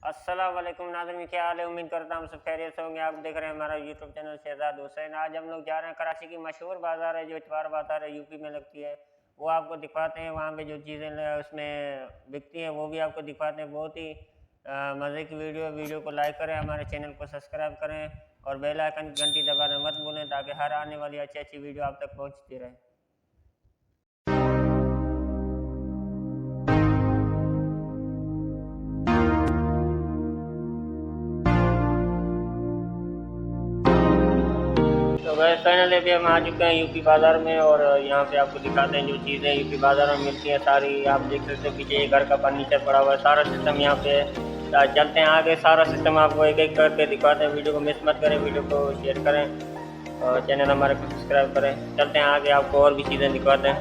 अस्सलाम वालेकुम नाज़रीन, क्या हाल है। उम्मीद करता हूँ सब खैरियत से होंगे। आप देख रहे हैं हमारा यूट्यूब चैनल शहजाद हुसैन। आज हम लोग जा रहे हैं कराची की मशहूर बाज़ार है जो इतवार बाज़ार है, यूपी में लगती है। वो आपको दिखवाते हैं, वहाँ पे जो चीज़ें उसमें बिकती हैं वो भी आपको दिखवाते हैं। बहुत ही मज़े की वीडियो को लाइक करें, हमारे चैनल को सब्सक्राइब करें और बेल आइकन की घंटी दबाना मत भूलें ताकि हर आने वाली अच्छी अच्छी वीडियो आप तक पहुँचती रहे। तो गैस फाइनली अभी हम आ चुके हैं यूपी बाज़ार में और यहाँ पे आपको दिखाते हैं जो चीज़ें यूपी बाज़ार में मिलती हैं सारी। आप देख सकते हैं पीछे ये घर का फर्नीचर पड़ा हुआ है, सारा सिस्टम यहाँ पे है। चलते हैं आगे, सारा सिस्टम आपको एक एक करके दिखाते हैं। वीडियो को मिस मत करें, वीडियो को शेयर करें और चैनल हमारे को सब्सक्राइब करें। चलते हैं आगे, आपको और भी चीज़ें दिखाते हैं।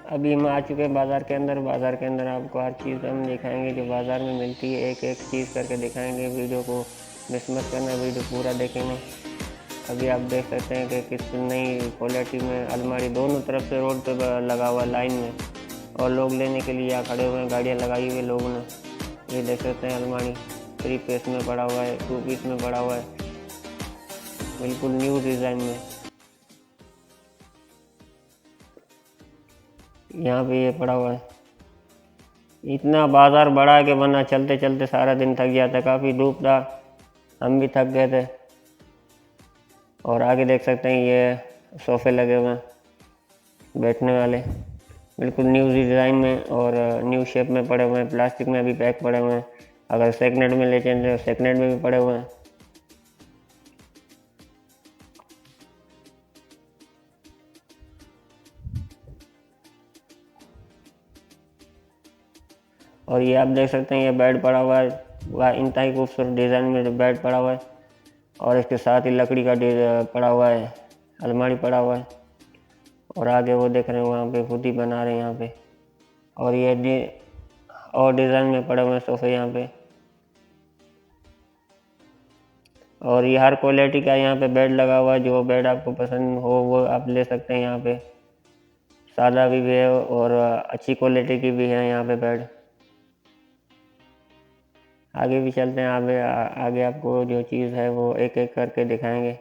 अभी हम आ चुके हैं बाज़ार के अंदर। बाज़ार के अंदर आपको हर चीज़ हम दिखाएंगे जो बाज़ार में मिलती है, एक एक चीज़ करके दिखाएंगे। वीडियो को मिस मत करना, वीडियो पूरा देखेंगे। अभी आप देख सकते हैं कि किस नई क्वालिटी में अलमारी दोनों तरफ से रोड पे लगा हुआ लाइन में, और लोग लेने के लिए यहाँ खड़े हुए हैं, गाड़ियाँ लगाई हुई लोगों ने। ये देख सकते हैं अलमारी 3 पीस में पड़ा हुआ है, 2 पीस में पड़ा हुआ है, बिल्कुल न्यू डिज़ाइन में। यहाँ पे ये पड़ा हुआ है। इतना बाज़ार बड़ा है कि वरना चलते चलते सारा दिन थक गया था, काफ़ी धूप था, हम भी थक गए थे। और आगे देख सकते हैं ये सोफ़े लगे हुए हैं बैठने वाले, बिल्कुल न्यू डिज़ाइन में और न्यू शेप में पड़े हुए हैं। प्लास्टिक में भी पैक पड़े हुए हैं, अगर सेकंड हैंड में लेते हैं तो सेकंड हैंड में भी पड़े हुए हैं। और ये आप देख सकते हैं ये बेड पड़ा हुआ है, वह इंतहाई खूबसूरत डिज़ाइन में बेड पड़ा हुआ है और इसके साथ ही लकड़ी का पड़ा हुआ है, अलमारी पड़ा हुआ है। और आगे वो देख रहे हैं वहाँ पे खुद ही बना रहे हैं यहाँ पे। और ये और डिज़ाइन में पड़े हुए हैं सोफ़े यहाँ पे। और ये हर क्वालिटी का यहाँ पे बेड लगा हुआ है, जो बेड आपको पसंद हो वो आप ले सकते हैं यहाँ पे। सादा भी है और अच्छी क्वालिटी की भी है यहाँ पे बेड। आगे भी चलते हैं, आगे आपको जो चीज़ है वो एक एक करके दिखाएंगे।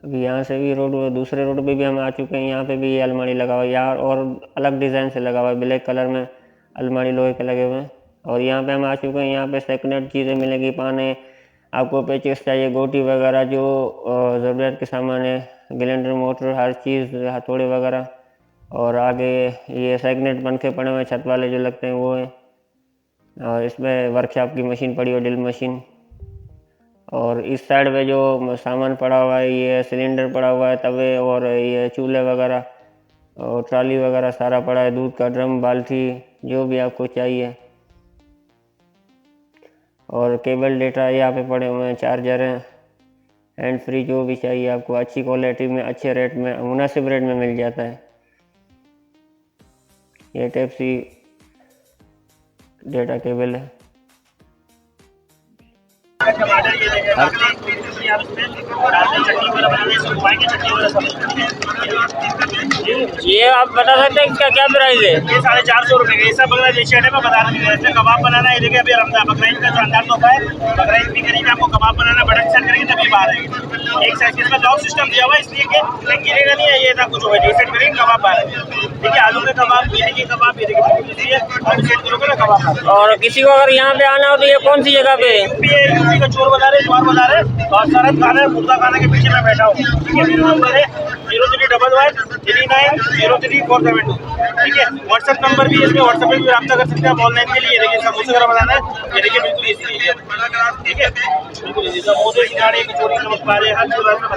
अभी यहाँ से भी दूसरे रोड पे भी हम आ चुके हैं। यहाँ पे भी ये अलमारी लगा हुआ है यार, और अलग डिज़ाइन से लगा हुआ है, ब्लैक कलर में अलमारी लोहे के लगे हुए हैं। और यहाँ पे हम आ चुके हैं, यहाँ पे सेकंड हैंड चीज़ें मिलेगी, पाने आपको पेचिस चाहिए, गोटी वगैरह जो ज़रूरत के सामान है, ग्राइंडर मोटर हर चीज़, हथौड़े वगैरह। और आगे ये सेकंड हैंड पंखे पड़े हुए हैं, छत वाले जो लगते हैं वो हैं। और इसमें वर्कशॉप की मशीन पड़ी हुई, ड्रिल मशीन। और इस साइड पे जो सामान पड़ा हुआ है, ये सिलेंडर पड़ा हुआ है, तवे और ये चूल्हे वगैरह और ट्राली वगैरह सारा पड़ा है, दूध का ड्रम, बाल्टी, जो भी आपको चाहिए। और केबल डेटा यहाँ पे पड़े हुए हैं, चार्जर हैं, हैंड फ्री, जो भी चाहिए आपको अच्छी क्वालिटी में, अच्छे रेट में, मुनासिब रेट में मिल जाता है। ये टाइप सी डेटा केबल है। ये आप बता सकते हैं इसका क्या प्राइस है? ये 450 रुपए का। ये सब बांग्लादेशी आइटम है, बता रहे हैं। जैसे कबाब बनाना है, देखिए अभी रमजान बकरीद का शानदार तोहफा है। बकरीद भी करेंगे, आपको कबाब बनाना बड़ा अच्छा करेंगे तभी बाहर आएंगे। एक साइज इसमें लॉक सिस्टम दिया हुआ है, इसलिए कि गिरेगा नहीं है, ये ना कुछ होगा। सेट करेंगे कबाब बाहर आएंगे। देखिए आलू के कबाब, मीठे के कबाब, ये देखिए और सेट करोगे ना कबाब। और किसी को अगर यहाँ पे आना हो तो ये कौन सी जगह पे है? यूपी का चोर बाजार है, द्वार बाजार है, और सरहद खाना है, मुर्गा खाना के पीछे मैं बैठा हूँ। ठीक है, मेरा नंबर है 0311030472। ठीक है, व्हाट्सएप नंबर भी है, इसमें व्हाट्सएप पे भी रब्ता कर सकते हैं आप ऑनलाइन के लिए। देखिए समोसे वगैरह बनाना है, ये देखिए बिल्कुल इजी है। ठीक है, बिल्कुल इजी। समोसे, सिंघाड़े, कचौड़ी, नमक पारे, हर चीज में बना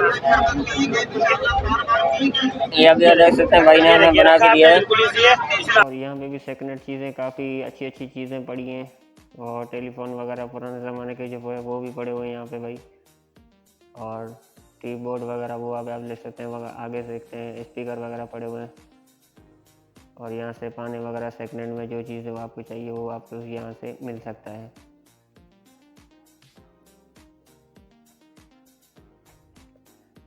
ये आप देख सकते हैं भाई ने बना के दिया है। बिल्कुल इजी है। और यहाँ पे भी सेकंड हैंड चीज़ें, काफ़ी अच्छी अच्छी चीज़ें पड़ी हैं, और टेलीफोन वगैरह पुराने ज़माने के जो है वो भी पड़े हुए हैं यहाँ पे भाई। और कीबोर्ड वगैरह वो आप ले सकते हैं, आगे से देखते हैं, स्पीकर वगैरह पड़े हुए हैं। और यहाँ से पाने वगैरह सेकंड हैंड में जो चीज़ें वो आपको चाहिए वो आपको यहाँ से मिल सकता है।